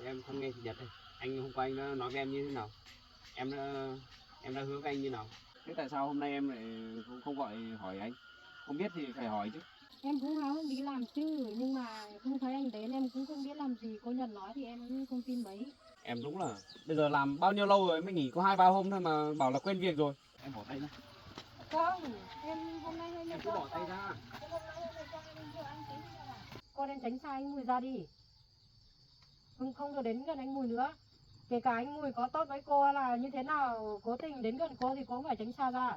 Em không nghe sinh nhật đây. Anh hôm qua anh đã nói với em như thế nào? Em đã hứa với anh như nào? Thế tại sao hôm nay em lại không gọi hỏi anh? Không biết thì phải hỏi chứ. Em cũng háo hức đi làm chứ, nhưng mà không thấy anh đến em cũng không biết làm gì. Cô Nhật nói thì em cũng không tin mấy. Em đúng là bây giờ làm bao nhiêu lâu rồi mới nghỉ có 2-3 hôm thôi mà bảo là quên việc rồi. Em bỏ tay ra. Không, em hôm nay hơi mệt Em cứ quá. bỏ tay ra. Em hôm nay hơi mệt quá nên giờ anh tính như nào? Con em tránh xa anh Mùi ra đi. Không được đến gần anh Mùi nữa. Kể cả anh Mùi có tốt với cô hay là như thế nào, cố tình đến gần cô thì cô cũng phải tránh xa ra.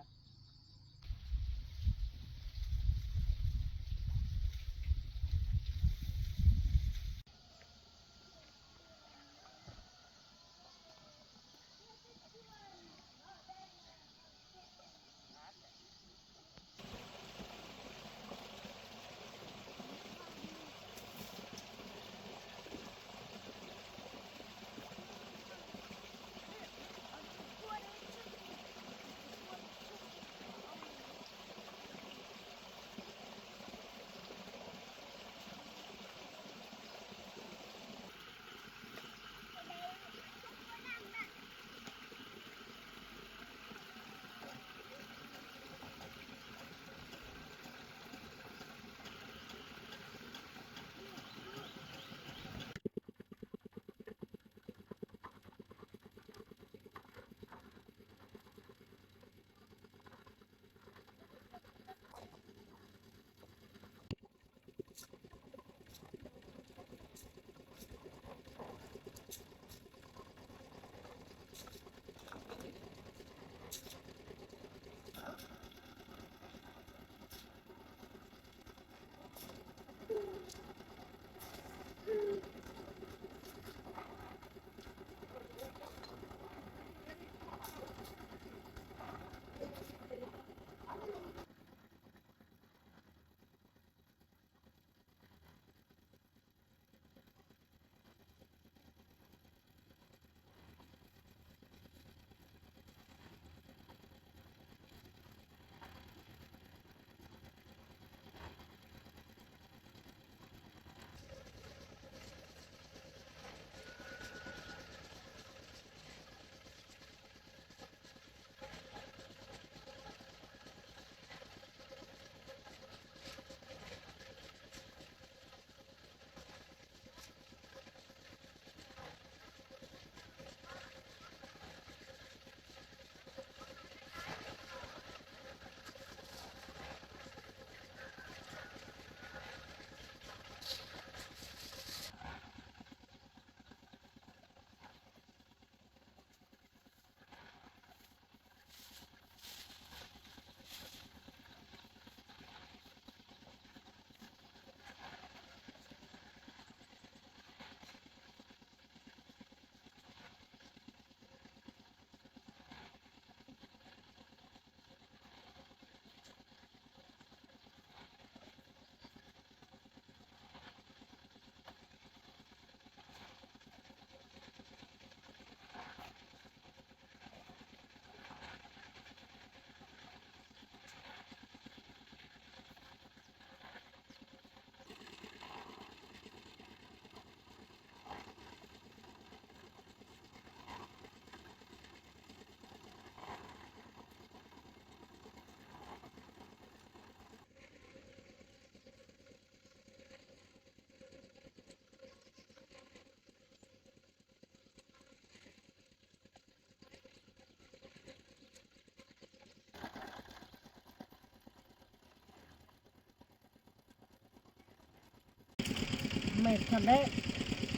Mệt thật đấy.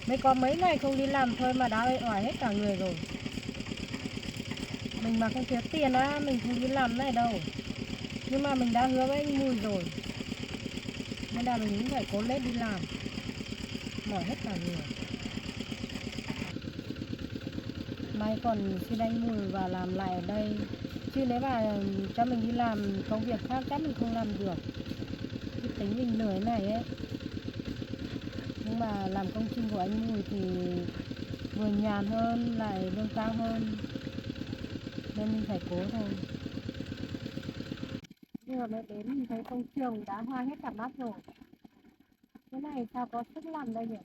Mới có mấy ngày không đi làm thôi mà đã uể oải hết cả người rồi. Mình mà không thiếu tiền á, mình không đi làm này đâu. Nhưng mà mình đã hứa với anh Mùi rồi, nên là mình cũng phải cố lên đi làm. Mỏi hết cả người. May còn xin anh Mùi và làm lại ở đây. Chứ nếu mà cho mình đi làm công việc khác chắc mình không làm được. Cái tính mình lười này ấy. Nhưng mà làm công trình của anh Mùi thì vừa nhàn hơn lại lương cao hơn, nên mình phải cố thôi. Nhưng mà mới đến mình thấy công trường đã hoa hết cả mắt rồi. Cái này sao có sức làm đây nhỉ?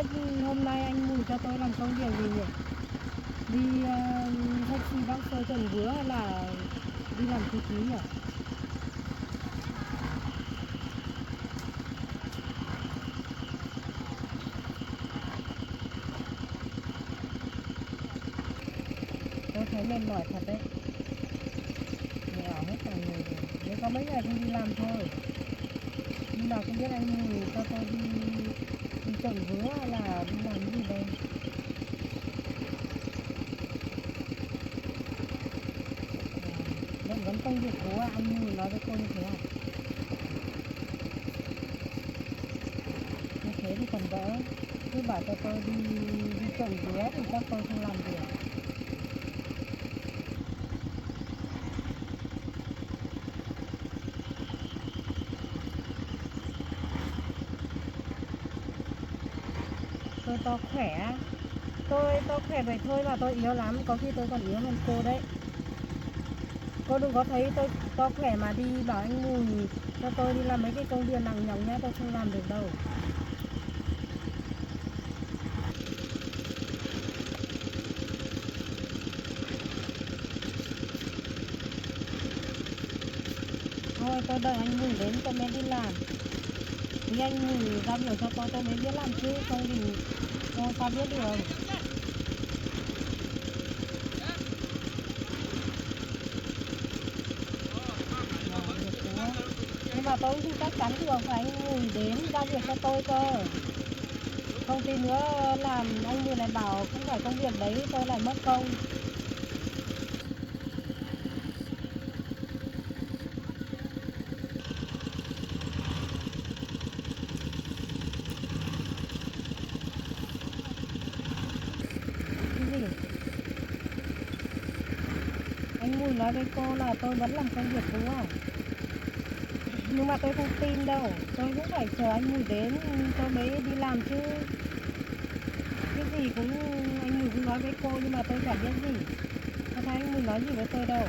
biết hôm nay anh Mùi cho tôi làm công việc gì nhỉ? Đi taxi bác sơ trồng dứa hay là đi làm thư ký nhỉ? Tôi thấy mệt mỏi thật đấy. Mệt hết cả người rồi. Nếu có mấy ngày tôi đi làm thôi. Nhưng mà không biết anh Mùi cho tôi đi trồng dứa hay là đi làm cái gì đây? Vẫn công việc của anh Mùi nói với cô như thế à? Như thế thì còn đỡ. Cứ bảo cho tôi đi trồng dứa thì chắc tôi không làm được. Tôi to khỏe. Tôi khỏe vậy thôi mà tôi yếu lắm. Có khi tôi còn yếu hơn cô đấy. Cô đừng có thấy tôi to khỏe mà đi bảo anh Mùi cho tôi đi làm mấy cái công việc nặng nhọc nhá. Tôi không làm được đâu. Thôi tôi đợi anh Mùi đến tôi mới đi làm. Thì anh Mùi ra biểu cho tôi mới biết làm chứ. Không thì tôi sao biết được. Nhưng mà tôi thì chắc chắn được phải anh Mùi đến giao việc cho tôi cơ. Không tí nữa làm anh Mùi lại bảo không phải công việc đấy tôi lại mất công. Cái gì? Anh Mùi nói với cô là tôi vẫn làm công việc cũ à? Nhưng mà tôi không tin đâu. Tôi cũng phải chờ anh Mùi đến tôi mới đi làm chứ. Cái gì cũng anh Mùi cũng nói với cô nhưng mà tôi chả biết gì. Tôi thấy anh Mùi nói gì với tôi đâu.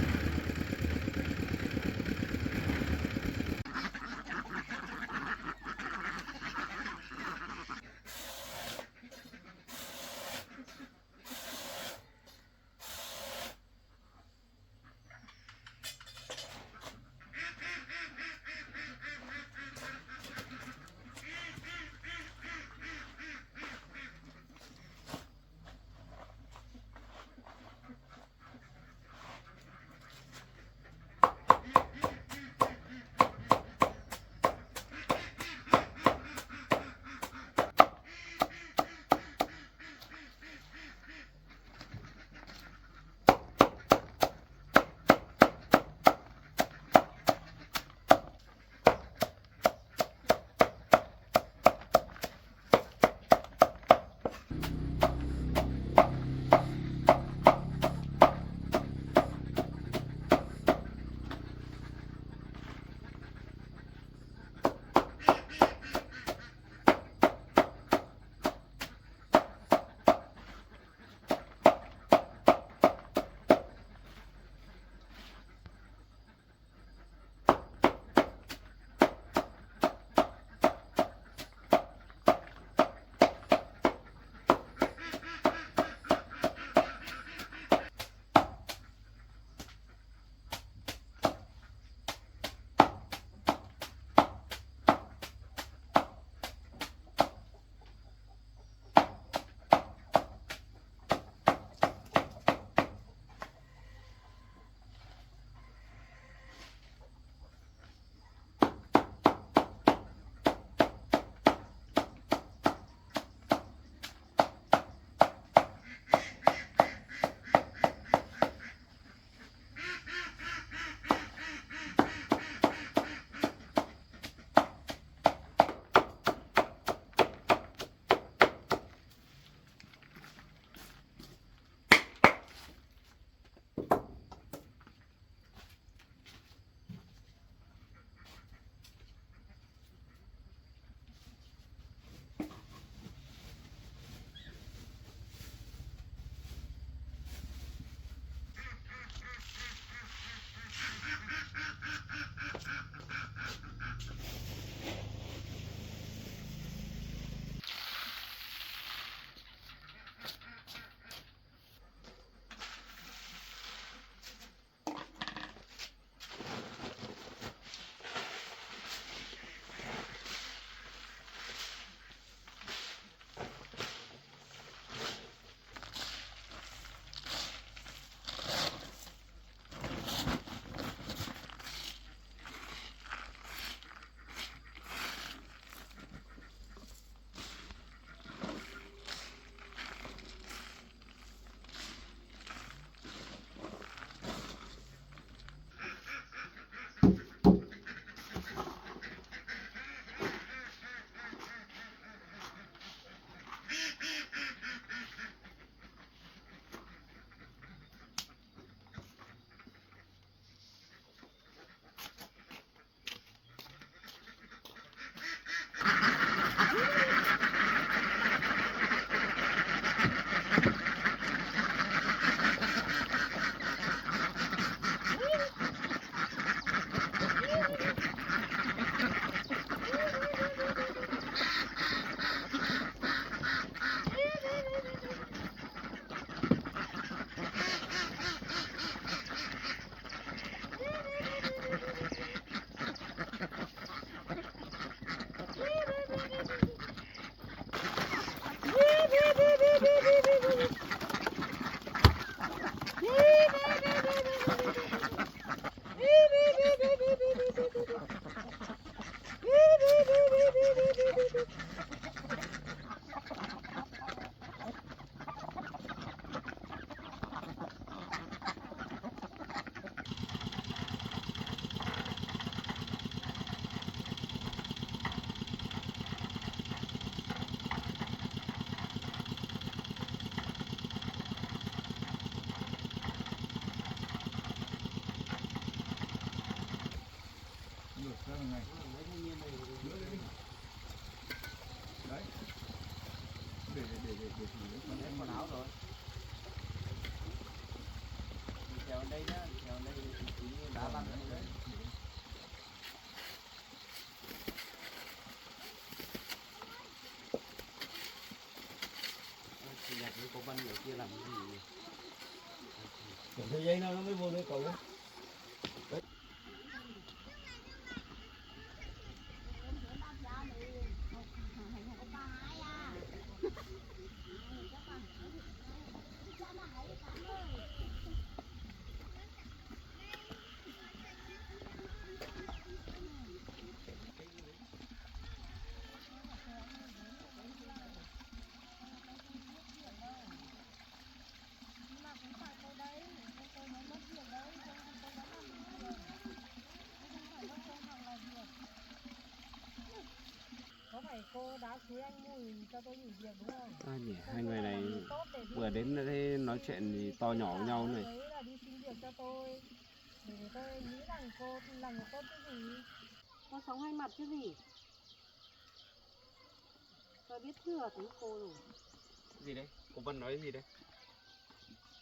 hàng ngày. Mấy thanh niên này Nữa đấy đi. Đấy. Để thì còn em quần áo rồi. Trèo đây nhá, trèo đây tí đá lăn đấy. Thì nhặt với cô Vân ở kia làm cái gì nhỉ? Cái dây nó mới vô đây cầu đấy. Có phải cô đá suối anh Mùi cho tôi nghỉ việc đúng không? À nhỉ, hai người này Tốt để đi. vừa đến đây nói chuyện thì to nhỏ với nhau này. Đấy là đi xin việc cho tôi. Để tôi nghĩ rằng cô làm tốt cái gì. Cô sống hai mặt chứ gì. Tôi biết thừa tính cô rồi. Cái gì đấy? Cô Vân nói gì đấy?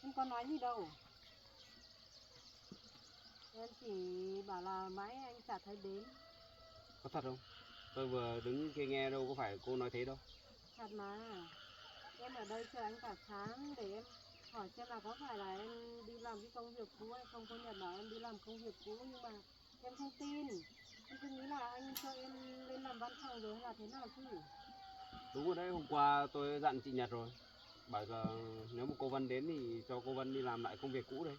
Em có nói gì đâu. Em chỉ bảo là mãi anh chả thấy đến. Có thật không? Tôi vừa đứng kia nghe đâu có phải cô nói thế đâu. Thật mà. Em ở đây chờ anh cả tháng để em hỏi xem là có phải là em đi làm cái công việc cũ hay không. Cô Nhật bảo em đi làm công việc cũ nhưng mà em không tin. Em cứ nghĩ là anh cho em lên làm văn phòng rồi hay là thế nào chứ. Đúng rồi đấy, hôm qua tôi dặn chị Nhật rồi. Bảo giờ nếu mà cô Vân đến thì cho cô Vân đi làm lại công việc cũ đấy.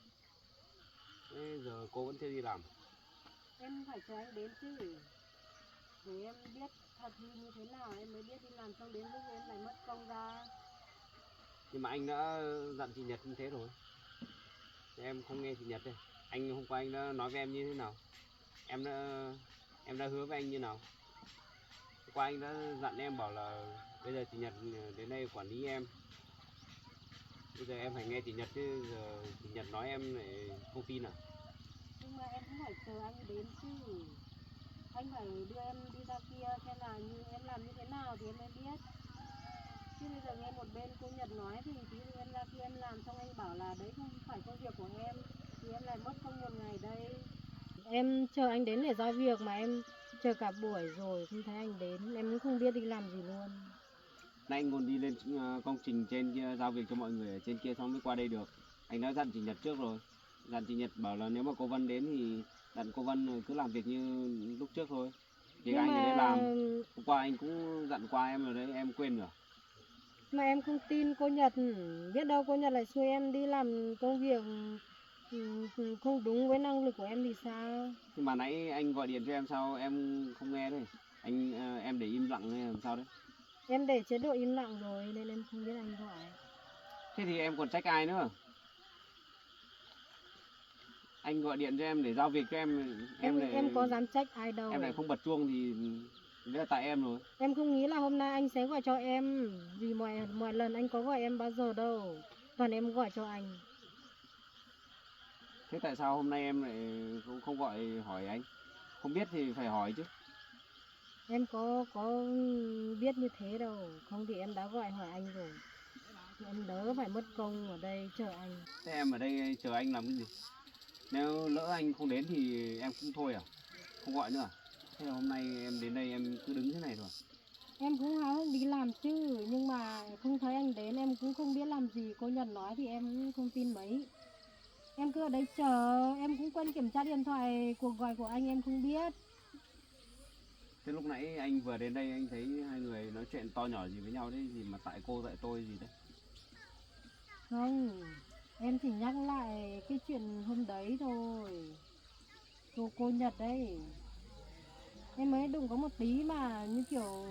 Thế giờ cô vẫn chưa đi làm. Em phải chờ anh đến chứ. Để em biết thật như thế nào em mới biết đi làm, xong đến lúc em lại mất công ra. Nhưng mà anh đã dặn chị Nhật như thế rồi. Thế em không nghe chị Nhật đây. Anh hôm qua anh đã nói với em như thế nào? Em đã hứa với anh như nào? Hôm qua anh đã dặn em bảo là bây giờ chị Nhật đến đây quản lý em. Bây giờ em phải nghe chị Nhật chứ giờ chị Nhật nói em lại không tin à? Nhưng mà em cũng phải chờ anh đến chứ. Anh phải đưa em đi ra kia xem là như em làm như thế nào thì em mới biết. Chứ bây giờ nghe một bên cô Nhật nói thì ví dụ em ra kia em làm xong anh bảo là đấy không phải công việc của em thì em lại mất công một ngày đây. Em chờ anh đến để giao việc mà em chờ cả buổi rồi không thấy anh đến, em cũng không biết đi làm gì luôn. Nay anh còn đi lên công trình trên kia giao việc cho mọi người ở trên kia xong mới qua đây được. Anh đã dặn chị Nhật trước rồi. Dặn chị Nhật bảo là nếu mà cô Vân đến thì dặn cô Vân cứ làm việc như lúc trước thôi. Việc Nhưng anh ở đây làm. mà Hôm qua anh cũng dặn qua em rồi đấy, em quên rồi. em không tin cô Nhật, biết đâu cô Nhật lại xui em đi làm công việc không đúng với năng lực của em thì sao? Nhưng mà nãy anh gọi điện cho em sao em không nghe đấy. Em để im lặng hay làm sao đấy. Em để chế độ im lặng rồi nên em không biết anh gọi. Thế thì em còn trách ai nữa? Anh gọi điện cho em để giao việc cho Em có dám trách ai đâu. em lại không bật chuông thì đấy là tại em rồi. Em không nghĩ là hôm nay anh sẽ gọi cho em, vì mọi lần anh có gọi em bao giờ đâu, toàn em gọi cho anh. Thế tại sao hôm nay em lại không gọi hỏi anh? Không biết thì phải hỏi chứ. Em có biết như thế đâu, không thì em đã gọi hỏi anh rồi. Em đỡ phải mất công ở đây chờ anh. Thế em ở đây chờ anh làm cái gì? Nếu lỡ anh không đến thì em cũng thôi à? Không gọi nữa à? Thế là hôm nay em đến đây em cứ đứng thế này thôi. Em cũng háo hức đi làm chứ, nhưng mà không thấy anh đến em cũng không biết làm gì. Cô Nhật nói thì em cũng không tin mấy. Em cứ ở đây chờ, em cũng quên kiểm tra điện thoại, cuộc gọi của anh em không biết. Thế lúc nãy anh vừa đến đây anh thấy hai người nói chuyện to nhỏ gì với nhau đấy, gì mà tại cô tại tôi gì đấy. Không, em chỉ nhắc lại cái chuyện hôm đấy thôi. Cô Nhật đấy. Em mới đụng có một tí mà như kiểu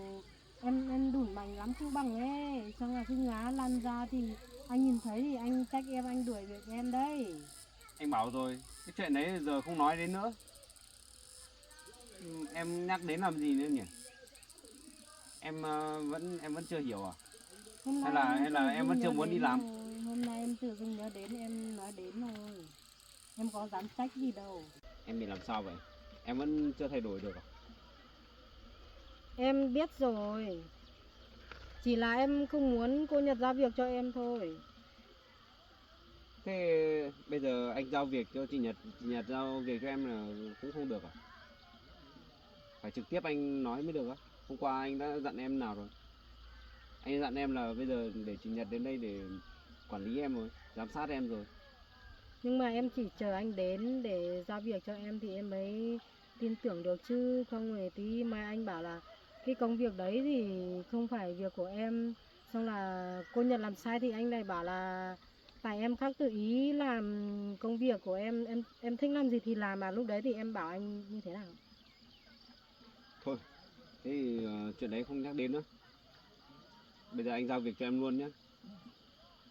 em đủi mạnh lắm không bằng ấy. Xong là cứ ngã lăn ra thì anh nhìn thấy thì anh trách em, anh đuổi việc em đấy. Anh bảo rồi, cái chuyện đấy giờ không nói đến nữa. Em nhắc đến làm gì nữa nhỉ? Em vẫn chưa hiểu à? Hôm Hay nay là em vẫn chưa muốn đi làm? Hôm nay em tự dưng nhớ đến em nói đến thôi. Em có dám trách gì đâu. Em bị làm sao vậy? Em vẫn chưa thay đổi được à? Em biết rồi. Chỉ là em không muốn cô Nhật giao việc cho em thôi. Thế bây giờ anh giao việc cho chị Nhật giao việc cho em là cũng không được à? Phải trực tiếp anh nói mới được á. Hôm qua anh đã dặn em nào rồi? Anh dặn em là bây giờ để chị Nhật đến đây để quản lý em rồi, giám sát em rồi. Nhưng mà em chỉ chờ anh đến để giao việc cho em thì em mới tin tưởng được, chứ không thì tí mai anh bảo là cái công việc đấy thì không phải việc của em, xong là cô Nhật làm sai thì anh lại bảo là tại em khác tự ý làm công việc của em thích làm gì thì làm, mà lúc đấy thì em bảo anh như thế nào? Thôi, thế thì chuyện đấy không nhắc đến nữa. Bây giờ anh giao việc cho em luôn nhé.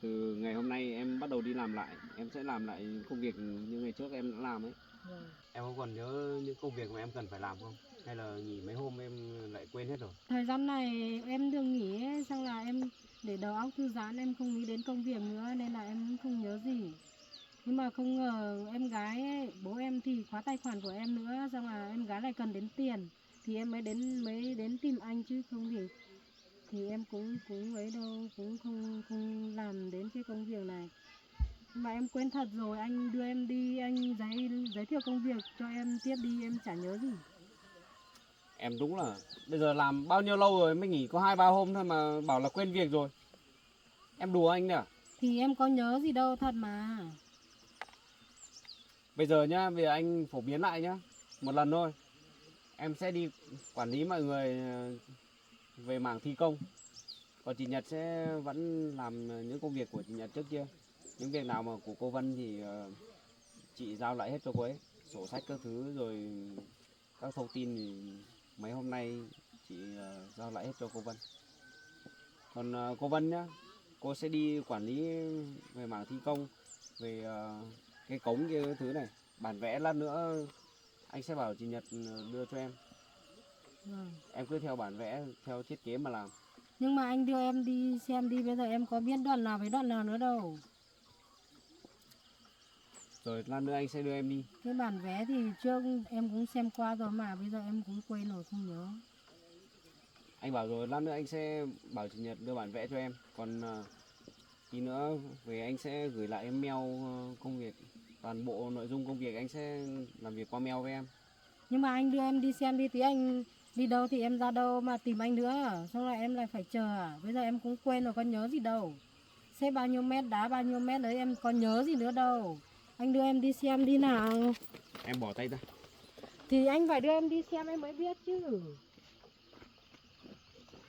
Từ ngày hôm nay em bắt đầu đi làm lại, em sẽ làm lại công việc như ngày trước em đã làm ấy. Vâng. Em có còn nhớ những công việc mà em cần phải làm không? Hay là nghỉ mấy hôm em lại quên hết rồi? Thời gian này em được nghỉ ấy, xong là em để đầu óc thư giãn, em không nghĩ đến công việc nữa nên là em cũng không nhớ gì. Nhưng mà không ngờ em gái ấy, bố em thì khóa tài khoản của em nữa, xong là em gái lại cần đến tiền thì em mới đến tìm anh, chứ không thì em cũng cũng ấy đâu, cũng không không làm đến cái công việc này. Nhưng mà em quên thật rồi, anh đưa em đi, anh giới thiệu công việc cho em tiếp đi, em chả nhớ gì. Em đúng là bây giờ làm bao nhiêu lâu rồi mới nghỉ có 2-3 hôm thôi mà bảo là quên việc rồi. Em đùa anh nè. Thì em có nhớ gì đâu, thật mà. Bây giờ nhá, bây giờ anh phổ biến lại nhá. Một lần thôi. Em sẽ đi quản lý mọi người về mảng thi công. Còn chị Nhật sẽ vẫn làm những công việc của chị Nhật trước kia. Những việc nào mà của cô Vân thì chị giao lại hết cho cô ấy. Sổ sách các thứ rồi các thông tin thì mấy hôm nay chị giao lại hết cho cô Vân. Còn cô Vân nhá, cô sẽ đi quản lý về mảng thi công, về cái cống kia cái thứ này. Bản vẽ lát nữa anh sẽ bảo chị Nhật đưa cho em. Vâng. Em cứ theo bản vẽ, theo thiết kế mà làm. Nhưng mà anh đưa em đi xem đi, bây giờ em có biết đoạn nào với đoạn nào nữa đâu. Rồi lát nữa anh sẽ đưa em đi. Cái bản vẽ thì trước em cũng xem qua rồi mà bây giờ em cũng quên rồi, không nhớ. Anh bảo rồi lát nữa anh sẽ bảo chị Nhật đưa bản vẽ cho em. Còn tí nữa về anh sẽ gửi lại em mail công việc. Toàn bộ nội dung công việc anh sẽ làm việc qua mail với em. Nhưng mà anh đưa em đi xem đi, tí anh đi đâu thì em ra đâu mà tìm anh nữa, xong rồi em lại phải chờ à? Bây giờ em cũng quên rồi, có nhớ gì đâu. Xếp bao nhiêu mét đá bao nhiêu mét đấy em có nhớ gì nữa đâu. Anh đưa em đi xem đi nào. Em bỏ tay ra. Thì anh phải đưa em đi xem em mới biết chứ.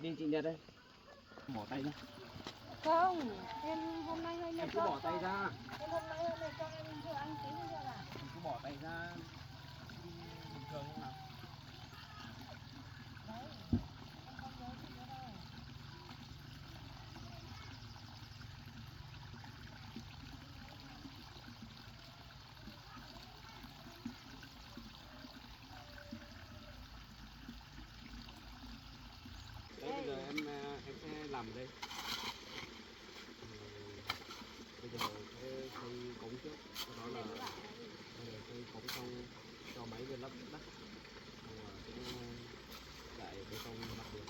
Đi chị Nhật đây. Bỏ tay ra. Không, em hôm nay hơi Em nhật cứ bỏ tay ra. em hôm nay hơi cho em đưa anh tí nữa là. Em cứ bỏ tay ra. Đi bình thường không nào. Đấy, em không nhớ gì nữa đâu. Đấy, bây giờ em sẽ làm ở đây. Bây giờ sẽ xây cống trước, sau đó là bây giờ xây cống xong cho máy về lắp đất, xong rồi sẽ lại bê tông mặt đường.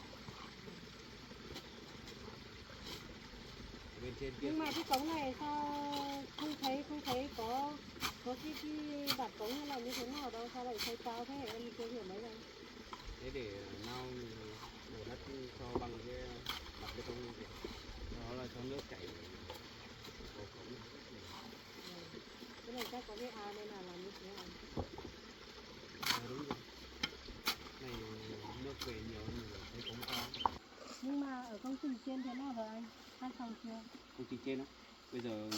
Ở bên trên kia Nhưng mà cái cống này sao không thấy có cái đặt cống hay là như thế nào đâu, sao lại xây cao thế, em chưa hiểu mấy lần. thế để nao đổ đất cho bằng cái mặt bê tông kia, đó là cho nước chảy vào cống. Cái này chắc có cái ao nên là làm như thế này. Đúng rồi, này nước về nhiều nên là xây cống cao. Nhưng mà ở công trình trên thế nào rồi anh? Ăn xong chưa? Công trình trên đó bây giờ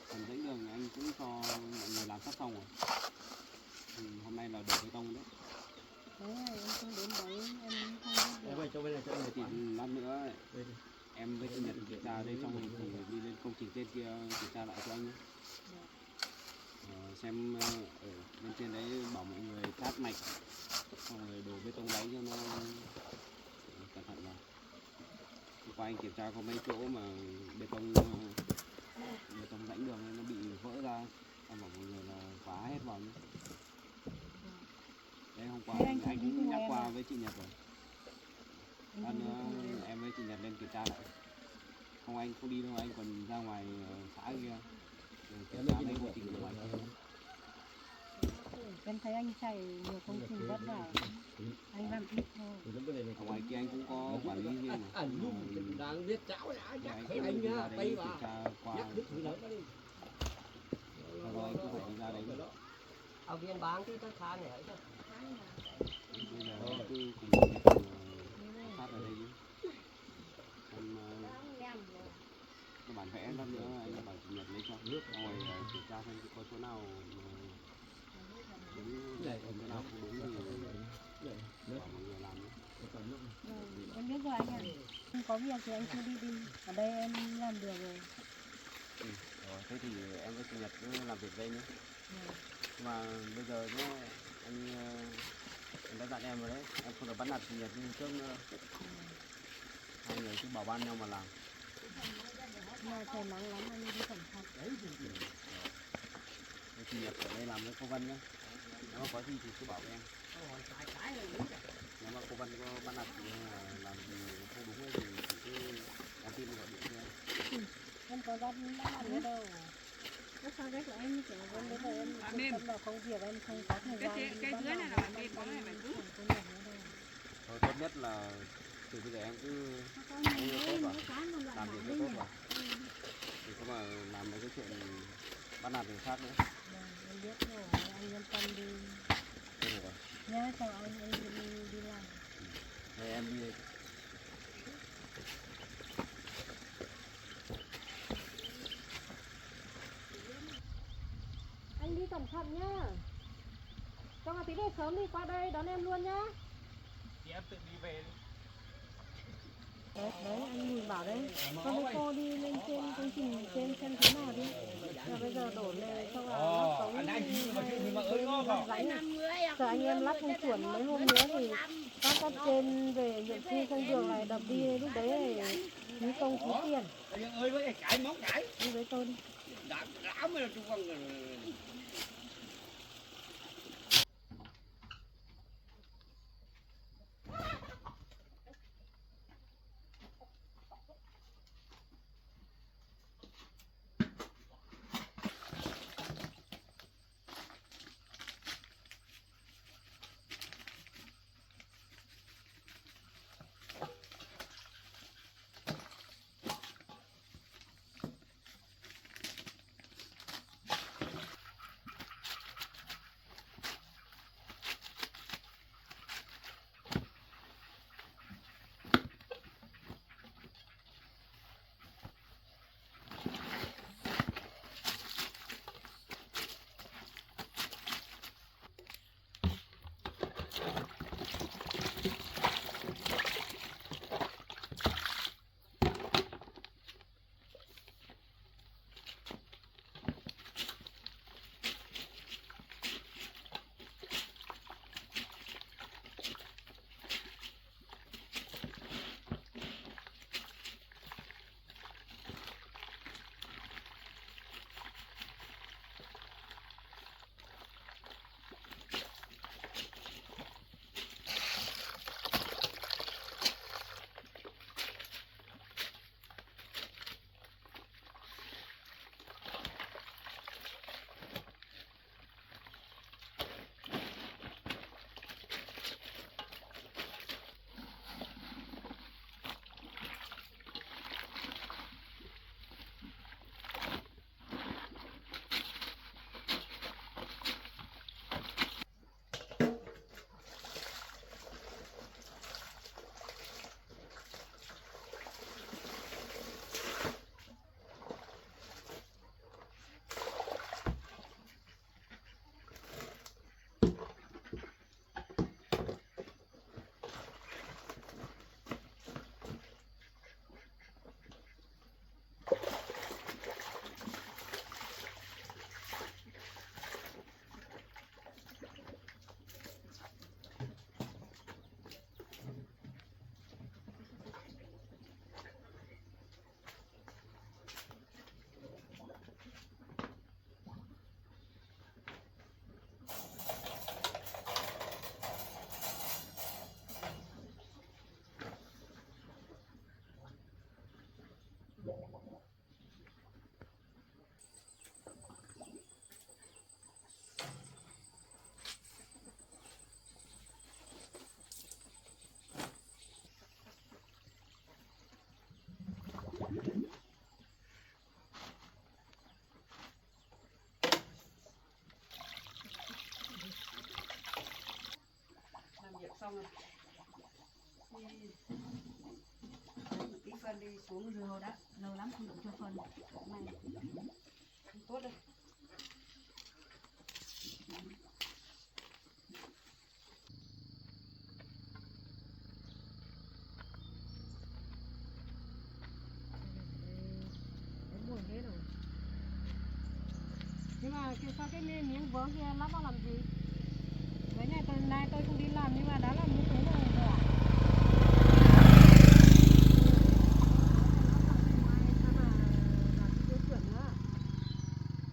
phần rãnh đường anh cũng cho mọi người làm sắp xong rồi. Hôm nay là đổ bê tông đấy. Đấy này em không đến đấy em không biết được. Vậy cho bên này cho Thì lát nữa đây. em với chị Nhật kiểm tra đây xong rồi thì đi lên công trình trên kia kiểm tra lại cho anh nhé. Xem ở bên trên đấy bảo mọi người tát mạch xong rồi đổ bê tông đáy cho nó cẩn thận vào. Hôm qua anh kiểm tra có mấy chỗ mà bê tông rãnh đường nó bị vỡ ra, em bảo mọi người là phá hết vào nhé. Đấy hôm qua anh cũng nhắc qua với chị Nhật rồi. Ăn em với chị Nhật lên kiểm tra lại. Không anh không đi đâu, anh còn ra ngoài xã kia kiểm tra mấy công trình ở ngoài kia. Em thấy anh chạy nhiều công trình vất vả, anh làm ít thôi. Ở ngoài kia anh cũng có quản lý riêng mà. Anh dùng đang biết cháu đã Anh nhắc cứ anh đi ra nha, đấy bay kiểm vào. tra qua. Nhắc đứt thử nó đi. Sau đó anh cứ phải đi ra đấy. Ở viên bán thì tôi than này chứ. Bây giờ anh cứ cùng Nhật sát ở đây chứ. Em cái bản vẽ lát nữa anh bảo chị Nhật lấy cho. Ra ngoài kiểm tra xem có chỗ nào đúng, chỗ nào không đúng thì bảo mọi người làm nữa. Em biết rồi anh ạ. Không có việc thì anh cứ đi. Ở đây em làm được rồi. Rồi, thế thì em với chị Nhật cứ làm việc đây nhé. Mà bây giờ nhé, anh đã dặn em rồi đấy, em không được bắt nạt chị Nhật như trước nữa. Hai người cứ bảo ban nhau mà làm. Mà trời nắng lắm anh đi cẩn thận. Chị Nhật ở đây làm với cô Vân nhé. Nếu mà có gì thì cứ bảo với em. Nếu mà cô Vân có bắt nạt chị làm gì không đúng ấy thì chị cứ nhắn tin gọi điện cho em. Em có bắt nạt nữa đâu. Nó sao đấy là em kiểu vẫn bây giờ em tâm vào công việc em không có thời gian. Cái dưới này là cái có này phải cứ Thôi tốt nhất là từ bây giờ em cứ nấu tốt vào, làm việc cho tốt vào. Thì có mà làm mấy cái chuyện bắt nạt người khác nữa. Em biết rồi, anh yên tâm đi. Thế được rồi. Nhá, chào anh đi làm. Thôi em đi đây. Anh đi cẩn thận nhá. Cho mà tí về sớm đi qua đây đón em luôn nhá. thì em tự đi về. Đấy, anh Bùi bảo đấy. Con với cô đi lên trên công trình trên xem thế nào đi. Và bây giờ đổ lề xong là lắp cống hay sợ anh em lắp không chuẩn mấy hôm nữa thì các cấp trên về nghiệm thu công đường này đập đi lúc đấy phí công phí tiền. Anh ơi với cái móng cái. Đi với tôi đi. Đã mới là trung văn rồi. xong rồi. Tí phân đi xuống rồi đã, lâu lắm không được cho phân. Này, không tốt đâu. Buồn thế rồi. Nhưng mà sao cái miếng vỡ kia lắp vào làm gì? Mấy nay tôi không đi làm nhưng mà đã làm như thế rồi bỏ.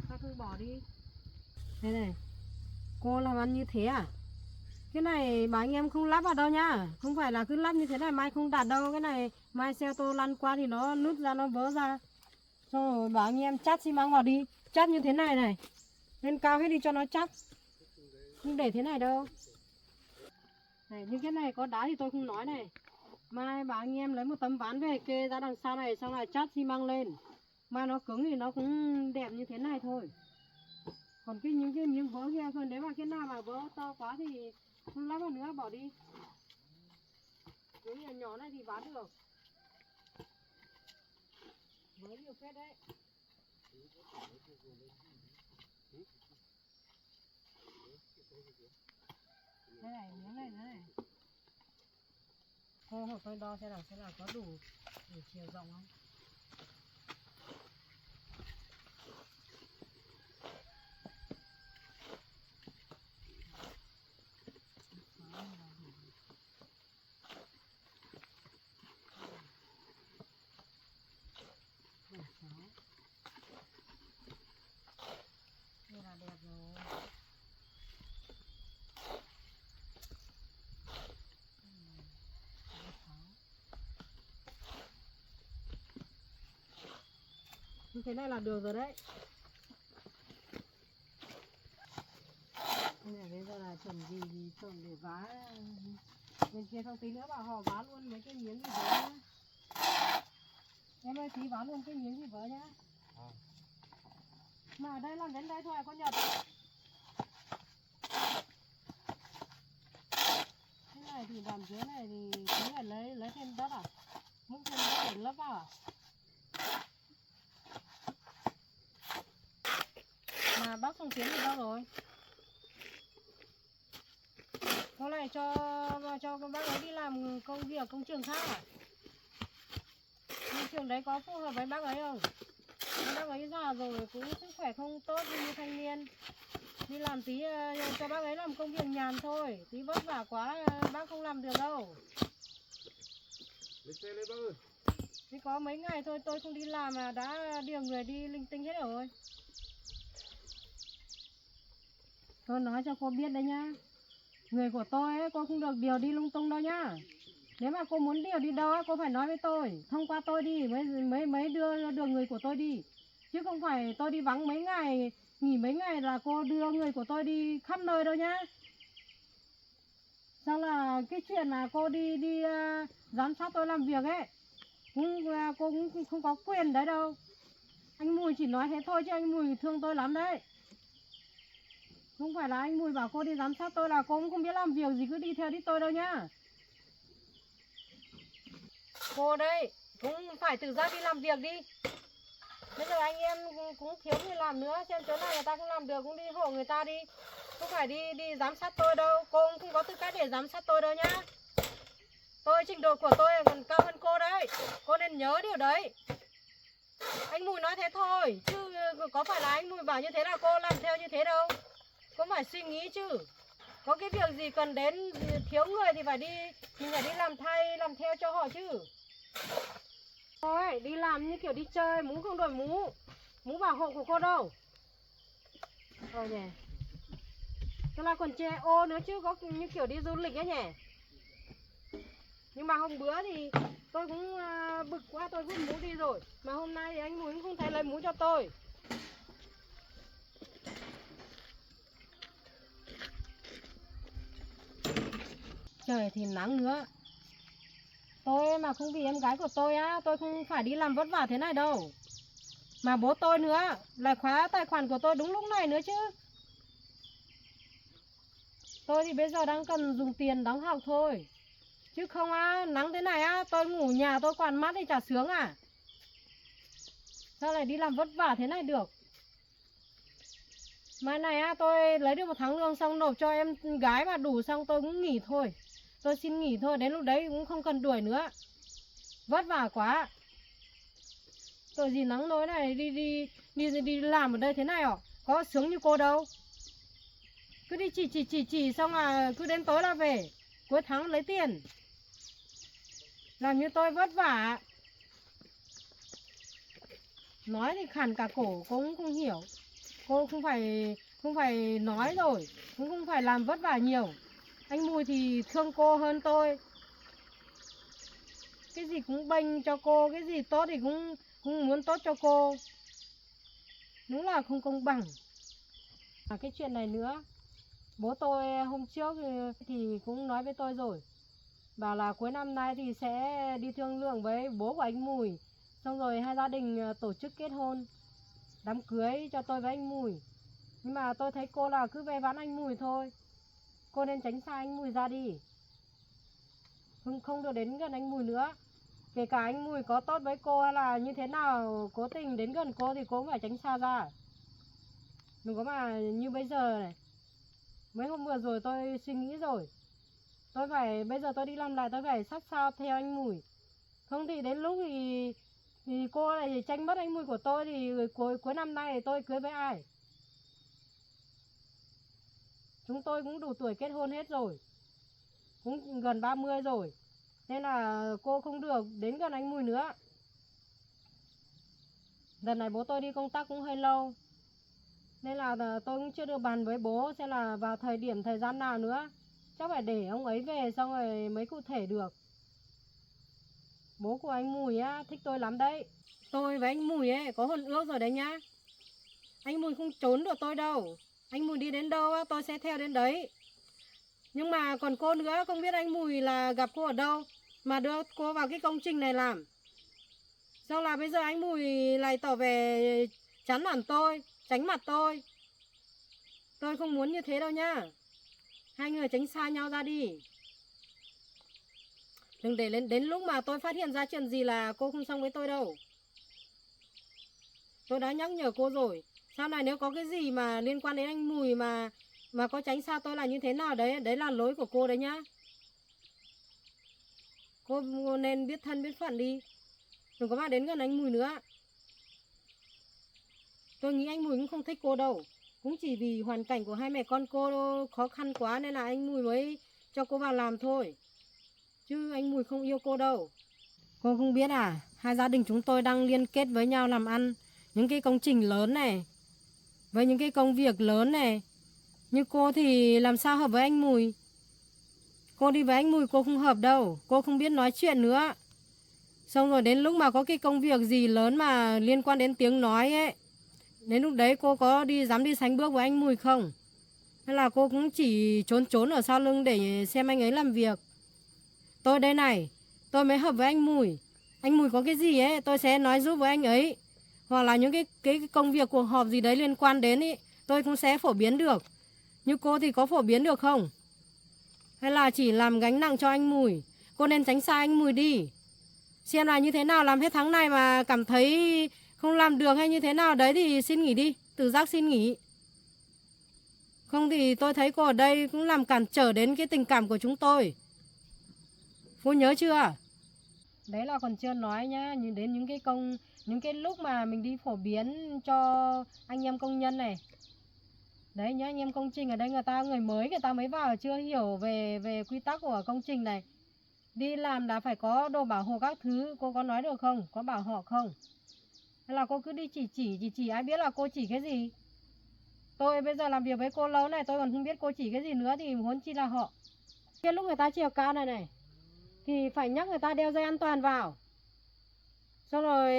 Sao không bỏ đi? Đây này, cô làm ăn như thế à? Cái này bà anh em không lắp vào đâu nhá. Không phải là cứ lắp như thế này mai không đạt đâu. Cái này mai xe ô tô lăn qua thì nó nứt ra, nó vỡ ra. Xong rồi bảo anh em chát xi măng vào đi. Chát như thế này này. Lên cao hết đi cho nó chắc. Không để thế này đâu. Này, nhưng cái này có đá thì tôi không nói này. Mai bảo anh em lấy một tấm ván về kê ra đằng sau này. Xong rồi chát xi măng lên. Mai nó cứng thì nó cũng đẹp như thế này thôi. Còn những cái miếng vỡ kia thôi. Nếu mà cái nào mà vỡ to quá thì không lắp vào nữa, bỏ đi. Những nhỏ nhỏ này thì ván được. Vỡ nhiều phết đấy. Đây này, miếng này nữa này. Thôi tôi đo xem là có đủ chiều rộng không. Đây là đẹp rồi. Như thế này là được rồi đấy. Bây giờ là chuẩn gì chuẩn để vá bên kia, không tí nữa bảo họ vá luôn mấy cái miếng gì vỡ nhá. Em ơi tí vá luôn cái miếng gì vỡ nhá. Mà ở đây làm đến đây thôi con Nhật. Cái này thì làm dưới này thì cứ phải lấy thêm đất à? Múc thêm đất để lấp vào à? Mà bác Song Tiến thì đâu rồi? Hôm nay cho các bác ấy đi làm công việc công trường khác à? Công trường đấy có phù hợp với bác ấy không? Bác ấy già rồi cũng sức khỏe không tốt như thanh niên. Đi làm tí cho bác ấy làm công việc nhàn thôi. Tí vất vả quá bác không làm được đâu. Lên xe lên bác ơi. Chỉ có mấy ngày thôi tôi không đi làm mà đã điều người đi linh tinh hết rồi. Tôi nói cho cô biết đấy nhá. Người của tôi ấy, cô không được điều đi lung tung đâu nhá. Nếu mà cô muốn điều đi đâu ấy, cô phải nói với tôi. Thông qua tôi đi mới đưa được người của tôi đi. Chứ không phải tôi đi vắng mấy ngày, nghỉ mấy ngày là cô đưa người của tôi đi khắp nơi đâu nhá. Sao là cái chuyện mà cô đi giám sát tôi làm việc ấy, cô cũng không có quyền đấy đâu. Anh Mùi chỉ nói thế thôi chứ anh Mùi thương tôi lắm đấy. Không phải là anh Mùi bảo cô đi giám sát tôi là cô cũng không biết làm việc gì, cứ đi theo đi tôi đâu nhá. Cô đây cũng phải tự giác đi làm việc đi. Bây giờ anh em cũng thiếu người làm nữa, xem chỗ này người ta không làm được cũng đi hộ người ta đi. Không phải đi giám sát tôi đâu, cô cũng không có tư cách để giám sát tôi đâu nhá. Tôi trình độ của tôi còn cao hơn cô đấy, cô nên nhớ điều đấy. Anh Mùi nói thế thôi, chứ có phải là anh Mùi bảo như thế là cô làm theo như thế đâu. Cô phải suy nghĩ chứ. Có cái việc gì cần đến thiếu người thì mình phải đi làm thay, làm theo cho họ chứ. Thôi, đi làm như kiểu đi chơi, mũ không đội mũ bảo hộ của cô đâu. Rồi nhỉ. Thế là còn che ô nữa chứ, có như kiểu đi du lịch ấy nhỉ. Nhưng mà hôm bữa thì tôi cũng bực quá, tôi vứt mũ đi rồi. Mà hôm nay thì anh Mùi cũng không thấy lấy mũ cho tôi. Trời thì nắng nữa. Tôi mà không vì em gái của tôi á, tôi không phải đi làm vất vả thế này đâu. Mà bố tôi nữa, lại khóa tài khoản của tôi đúng lúc này nữa chứ. Tôi thì bây giờ đang cần dùng tiền đóng học thôi. Chứ không nắng thế này tôi ngủ nhà tôi quạt mát thì chả sướng à. Sao lại đi làm vất vả thế này được. Mai này tôi lấy được 1 tháng lương xong nộp cho em gái mà đủ xong tôi cũng nghỉ thôi. Tôi xin nghỉ thôi, đến lúc đấy cũng không cần đuổi nữa. Vất vả quá. Tội gì nắng nỗi này đi làm ở đây thế này có sướng như cô đâu. Cứ đi chỉ xong cứ đến tối là về. Cuối tháng lấy tiền. Làm như tôi vất vả. Nói thì khàn cả cổ cô cũng không hiểu. Cô không phải nói rồi, cũng không phải làm vất vả nhiều. Anh Mùi thì thương cô hơn tôi. Cái gì cũng bênh cho cô, cái gì tốt thì cũng muốn tốt cho cô. Đúng là không công bằng. Cái chuyện này nữa, bố tôi hôm trước thì cũng nói với tôi rồi. Bảo là cuối năm nay thì sẽ đi thương lượng với bố của anh Mùi. Xong rồi hai gia đình tổ chức kết hôn, đám cưới cho tôi với anh Mùi. Nhưng mà tôi thấy cô là cứ ve vãn anh Mùi thôi. Cô nên tránh xa anh Mùi ra đi. Không được đến gần anh Mùi nữa. Kể cả anh Mùi có tốt với cô hay là như thế nào, cố tình đến gần cô thì cô cũng phải tránh xa ra. Đừng có mà như bây giờ này. Mấy hôm vừa rồi tôi suy nghĩ rồi. Bây giờ tôi đi làm lại tôi phải sát sao theo anh Mùi. Không thì đến lúc thì cô lại tranh mất anh Mùi của tôi thì cuối năm nay tôi cưới với ai? Chúng tôi cũng đủ tuổi kết hôn hết rồi. Cũng gần 30 rồi. Nên là cô không được đến gần anh Mùi nữa. Đợt này bố tôi đi công tác cũng hơi lâu. Nên là tôi cũng chưa được bàn với bố xem là vào thời gian nào nữa. Chắc phải để ông ấy về xong rồi mới cụ thể được. Bố của anh Mùi thích tôi lắm đấy. Tôi với anh Mùi có hôn ước rồi đấy nhá. Anh Mùi không trốn được tôi đâu. Anh Mùi đi đến đâu tôi sẽ theo đến đấy. Nhưng mà còn cô nữa, không biết anh Mùi là gặp cô ở đâu mà đưa cô vào cái công trình này làm. Sao là bây giờ anh Mùi lại tỏ vẻ chán nản tôi, tránh mặt tôi. Tôi không muốn như thế đâu nhá. Hai người tránh xa nhau ra đi. Đừng để đến lúc mà tôi phát hiện ra chuyện gì là cô không xong với tôi đâu. Tôi đã nhắc nhở cô rồi. Sau này nếu có cái gì mà liên quan đến anh Mùi mà có tránh xa tôi là như thế nào đấy, đấy là lỗi của cô đấy nhá. Cô nên biết thân biết phận đi. Đừng có mà đến gần anh Mùi nữa. Tôi nghĩ anh Mùi cũng không thích cô đâu. Cũng chỉ vì hoàn cảnh của hai mẹ con cô khó khăn quá nên là anh Mùi mới cho cô vào làm thôi. Chứ anh Mùi không yêu cô đâu. Cô không biết à, hai gia đình chúng tôi đang liên kết với nhau làm ăn. Những cái công trình lớn này, với những cái công việc lớn này. Như cô thì làm sao hợp với anh Mùi. Cô đi với anh Mùi cô không hợp đâu. Cô không biết nói chuyện nữa. Xong rồi đến lúc mà có cái công việc gì lớn mà liên quan đến tiếng nói ấy, đến lúc đấy cô có dám đi sánh bước với anh Mùi không? Hay là cô cũng chỉ trốn ở sau lưng để xem anh ấy làm việc? Tôi đây này, tôi mới hợp với anh Mùi. Anh Mùi có cái gì ấy, tôi sẽ nói giúp với anh ấy. Hoặc là những cái công việc cuộc họp gì đấy liên quan đến ấy, tôi cũng sẽ phổ biến được. Như cô thì có phổ biến được không? Hay là chỉ làm gánh nặng cho anh Mùi? Cô nên tránh xa anh Mùi đi. Xem là như thế nào, làm hết tháng này mà cảm thấy không làm được hay như thế nào đấy thì xin nghỉ đi, tự giác xin nghỉ. Không thì tôi thấy cô ở đây cũng làm cản trở đến cái tình cảm của chúng tôi. Cô nhớ chưa? Đấy là còn chưa nói nhá, đến những cái lúc mà mình đi phổ biến cho anh em công nhân này. Đấy nhá, anh em công trình ở đây người mới người ta mới vào chưa hiểu về quy tắc của công trình này. Đi làm đã phải có đồ bảo hộ các thứ, cô có nói được không? Có bảo họ không? Hay là cô cứ đi chỉ ai biết là cô chỉ cái gì? Tôi bây giờ làm việc với cô lâu này tôi còn không biết cô chỉ cái gì nữa thì huống chi là họ. Cái lúc người ta trèo cao này thì phải nhắc người ta đeo dây an toàn vào. Xong rồi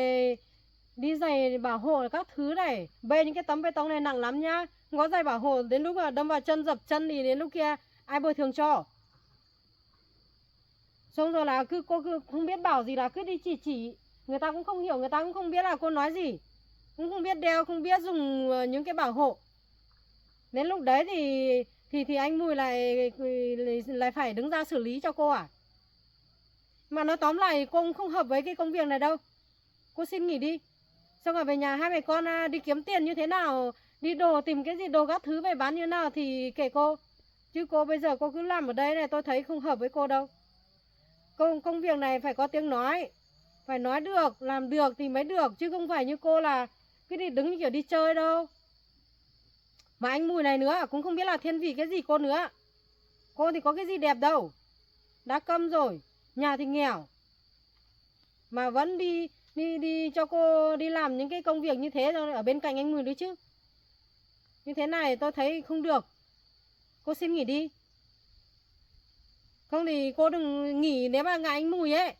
đi giày bảo hộ các thứ này, bê những cái tấm bê tông này nặng lắm nhá. Không có giày bảo hộ đến lúc mà đâm vào chân dập chân thì đến lúc kia ai bồi thường cho. Xong rồi là cô cứ không biết bảo gì là cứ đi chỉ. Người ta cũng không hiểu, người ta cũng không biết là cô nói gì. Cũng không biết đeo, không biết dùng những cái bảo hộ. Đến lúc đấy thì anh Mùi lại phải đứng ra xử lý cho cô à? Mà nói tóm lại cô cũng không hợp với cái công việc này đâu. Cô xin nghỉ đi. Xong rồi về nhà hai mẹ con đi kiếm tiền như thế nào, đi đồ tìm cái gì đồ các thứ về bán như thế nào thì kệ cô. Chứ cô bây giờ cô cứ làm ở đây này tôi thấy không hợp với cô đâu. Công việc này phải có tiếng nói. Phải nói được, làm được thì mới được. Chứ không phải như cô là cứ đi đứng như kiểu đi chơi đâu. Mà anh Mùi này nữa cũng không biết là thiên vị cái gì cô nữa. Cô thì có cái gì đẹp đâu. Đã câm rồi, nhà thì nghèo. Mà vẫn đi cho cô đi làm những cái công việc như thế ở bên cạnh anh Mùi đấy chứ. Như thế này tôi thấy không được. Cô xin nghỉ đi. Không thì cô đừng nghỉ nếu mà ngại anh Mùi ấy.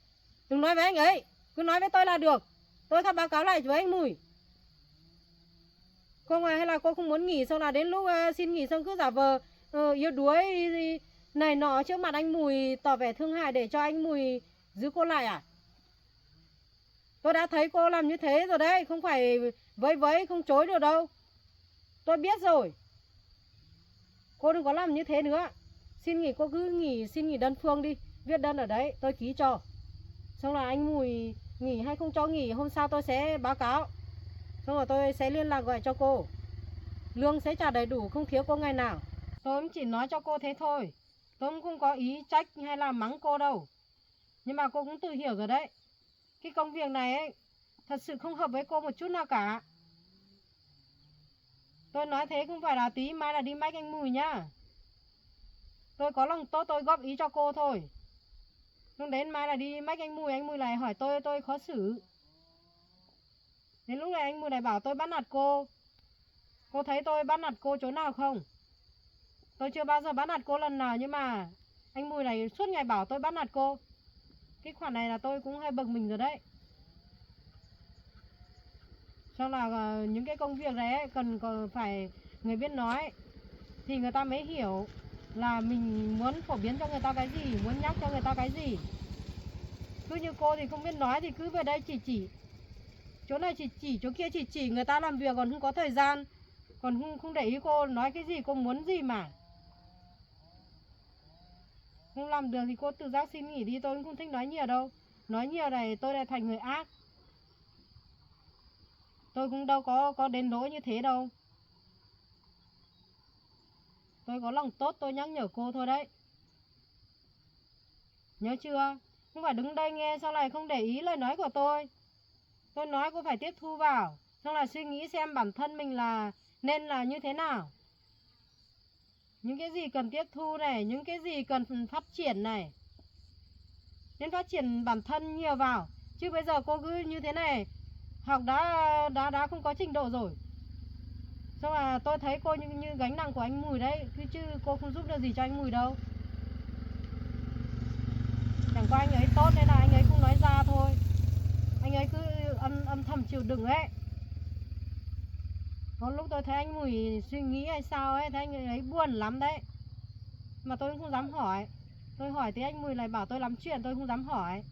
Đừng nói với anh ấy. Cứ nói với tôi là được. Tôi sẽ báo cáo lại với anh Mùi. Không hay là cô không muốn nghỉ, xong là đến lúc xin nghỉ xong cứ giả vờ yếu đuối này nọ trước mặt anh Mùi, tỏ vẻ thương hại để cho anh Mùi giữ cô lại à? Tôi đã thấy cô làm như thế rồi đấy, không phải vẫy không chối được đâu. Tôi biết rồi. Cô đừng có làm như thế nữa. Xin nghỉ cô cứ nghỉ, xin nghỉ đơn phương đi. Viết đơn ở đấy, tôi ký cho. Xong là anh Mùi nghỉ hay không cho nghỉ, hôm sau tôi sẽ báo cáo. Xong rồi tôi sẽ liên lạc gọi cho cô. Lương sẽ trả đầy đủ, không thiếu cô ngày nào. Tôi cũng chỉ nói cho cô thế thôi. Tôi cũng không có ý trách hay là mắng cô đâu. Nhưng mà cô cũng tự hiểu rồi đấy. Cái công việc này ấy, thật sự không hợp với cô một chút nào cả. Tôi nói thế không phải là tí mai là đi mách anh Mùi nhá. Tôi có lòng tốt tôi góp ý cho cô thôi. Nhưng đến mai là đi mách anh Mùi lại hỏi tôi khó xử. Đến lúc này anh Mùi lại bảo tôi bắt nạt cô. Cô thấy tôi bắt nạt cô chỗ nào không? Tôi chưa bao giờ bắt nạt cô lần nào, nhưng mà anh Mùi này suốt ngày bảo tôi bắt nạt cô. Cái khoản này là tôi cũng hơi bực mình rồi đấy. Cho là những cái công việc đấy cần phải người biết nói thì người ta mới hiểu là mình muốn phổ biến cho người ta cái gì, muốn nhắc cho người ta cái gì. Cứ như cô thì không biết nói thì cứ về đây chỉ. Chỗ này chỉ, chỗ kia chỉ, người ta làm việc còn không có thời gian. Còn không để ý cô nói cái gì, cô muốn gì mà. Không làm được thì cô tự giác xin nghỉ đi, tôi cũng không thích nói nhiều đâu. Nói nhiều này tôi lại thành người ác. Tôi cũng đâu có đến nỗi như thế đâu. Tôi có lòng tốt tôi nhắc nhở cô thôi đấy. Nhớ chưa? Không phải đứng đây nghe sau này không để ý lời nói của tôi. Tôi nói cô phải tiếp thu vào. Xong là suy nghĩ xem bản thân mình là nên là như thế nào. Những cái gì cần tiếp thu này, những cái gì cần phát triển này. Nên phát triển bản thân nhiều vào. Chứ bây giờ cô cứ như thế này, học đã không có trình độ rồi. Xong là tôi thấy cô như gánh nặng của anh Mùi đấy. Chứ cô không giúp được gì cho anh Mùi đâu. Chẳng qua anh ấy tốt nên là anh ấy không nói ra thôi. Anh ấy cứ âm thầm chịu đựng ấy. Có lúc tôi thấy anh Mùi suy nghĩ hay sao ấy, thấy anh ấy buồn lắm đấy. Mà tôi cũng không dám hỏi. Tôi hỏi thì anh Mùi lại bảo tôi lắm chuyện, tôi không dám hỏi.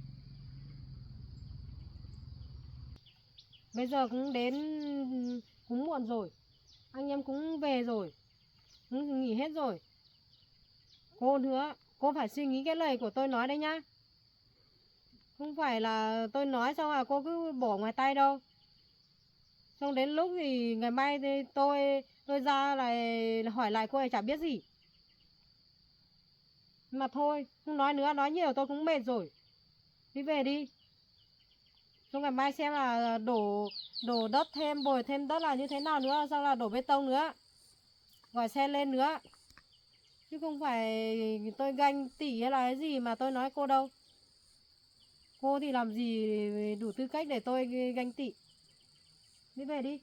Bây giờ cũng muộn rồi. Anh em cũng về rồi. Cũng nghỉ hết rồi. Cô nữa, cô phải suy nghĩ cái lời của tôi nói đấy nhá. Không phải là tôi nói xong là cô cứ bỏ ngoài tay đâu. Xong đến lúc thì ngày mai thì tôi ra lại hỏi lại cô ấy chả biết gì. Mà thôi, không nói nữa, nói nhiều tôi cũng mệt rồi. Đi về đi. Xong ngày mai xem là đổ đất thêm, bồi thêm đất là như thế nào nữa, xong là đổ bê tông nữa. Gọi xe lên nữa. Chứ không phải tôi ganh tị hay là cái gì mà tôi nói cô đâu. Cô thì làm gì đủ tư cách để tôi ganh tị. Đi về đi.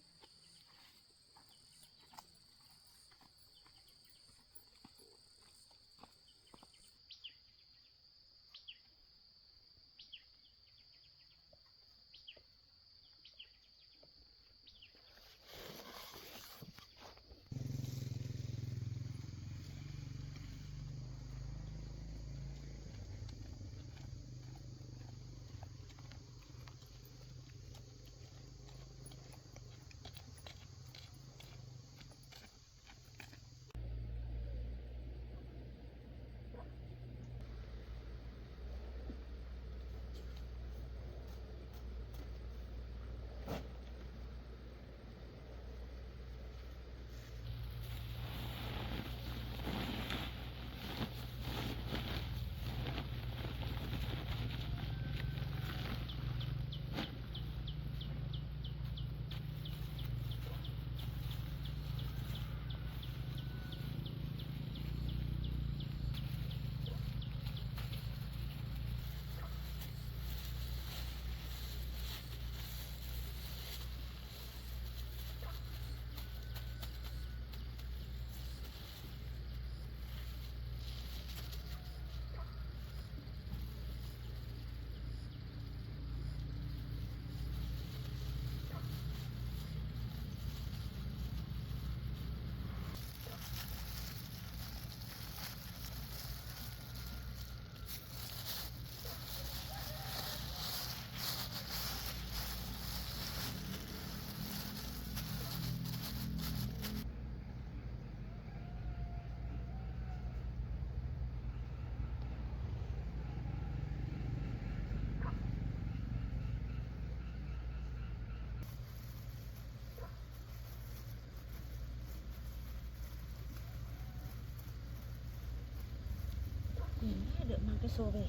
được mang cái xô về.